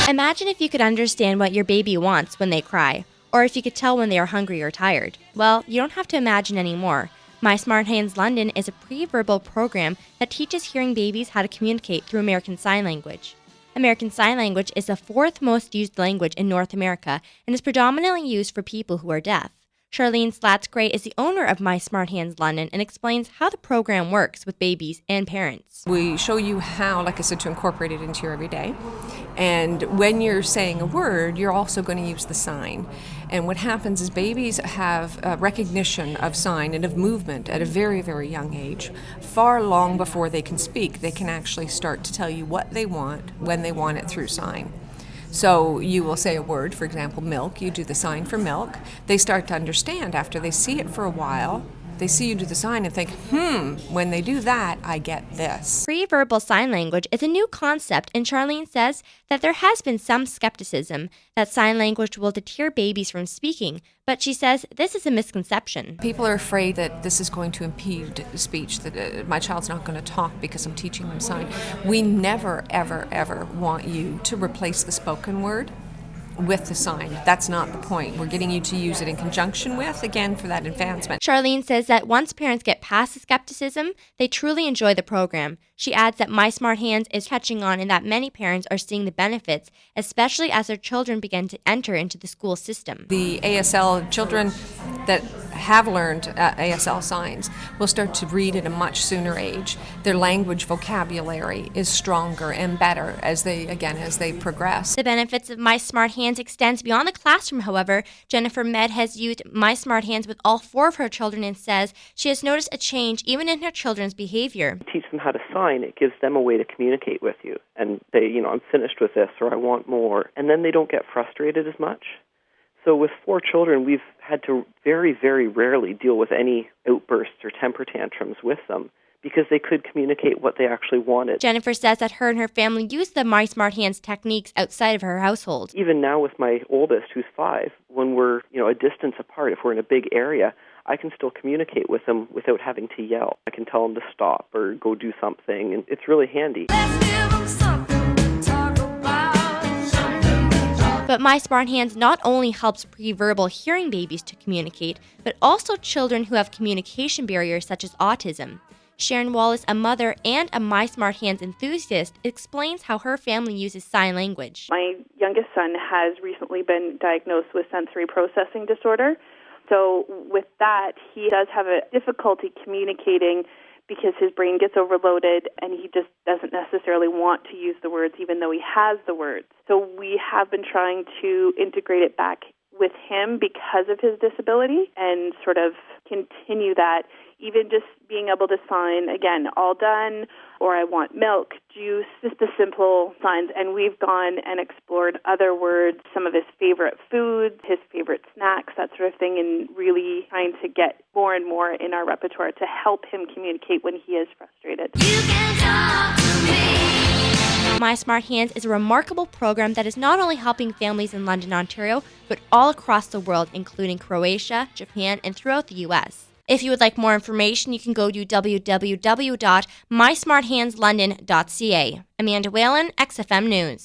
Imagine if you could understand what your baby wants when they cry, or if you could tell when they are hungry or tired. Well, you don't have to imagine anymore. My Smart Hands London is a pre-verbal program that teaches hearing babies how to communicate through American Sign Language. American Sign Language is the fourth most used language in North America and is predominantly used for people who are deaf. Charlene Slats-Gray is the owner of My Smart Hands London and explains how the program works with babies and parents. We show you how, like I said, to incorporate it into your everyday. And when you're saying a word, you're also going to use the sign. And what happens is babies have recognition of sign and of movement at a very, very young age. Far long before they can speak, they can actually start to tell you what they want when they want it through sign. So you will say a word, for example, milk. You do the sign for milk. They start to understand after they see it for a while. They see you do the sign and think, when they do that, I get this. Pre-verbal sign language is a new concept, and Charlene says that there has been some skepticism that sign language will deter babies from speaking, but she says this is a misconception. People are afraid that this is going to impede speech, that my child's not going to talk because I'm teaching them sign. We never, ever, ever want you to replace the spoken word with the sign. That's not the point. We're getting you to use it in conjunction with, again, for that advancement. Charlene says that once parents get past the skepticism, they truly enjoy the program. She adds that My Smart Hands is catching on and that many parents are seeing the benefits, especially as their children begin to enter into the school system. The ASL children that have learned ASL signs will start to read at a much sooner age. Their language vocabulary is stronger and better as they progress. The benefits of My Smart Hands extends beyond the classroom, however. Jennifer Med has used My Smart Hands with all 4 of her children and says she has noticed a change even in her children's behavior. Teach them how to sign. It gives them a way to communicate with you and say, I'm finished with this or I want more. And then they don't get frustrated as much. So with 4 children, we've had to very, very rarely deal with any outbursts or temper tantrums with them because they could communicate what they actually wanted. Jennifer says that her and her family use the My Smart Hands techniques outside of her household. Even now with my oldest, who's 5, when we're a distance apart, if we're in a big area, I can still communicate with them without having to yell. I can tell them to stop or go do something, and it's really handy. But My Smart Hands not only helps pre-verbal hearing babies to communicate, but also children who have communication barriers such as autism. Sharon Wallace, a mother and a My Smart Hands enthusiast, explains how her family uses sign language. My youngest son has recently been diagnosed with sensory processing disorder. So with that, he does have a difficulty communicating because his brain gets overloaded and he just doesn't necessarily want to use the words even though he has the words. So we have been trying to integrate it back with him because of his disability and sort of continue that, even just being able to sign, again, all done, or I want milk, juice, just the simple signs. And we've gone and explored other words, some of his favorite foods, his favorite snacks, that sort of thing, and really trying to get more and more in our repertoire to help him communicate when he is frustrated. You can talk to me. My Smart Hands is a remarkable program that is not only helping families in London, Ontario, but all across the world, including Croatia, Japan, and throughout the U.S. If you would like more information, you can go to www.mysmarthandslondon.ca. Amanda Whalen, XFM News.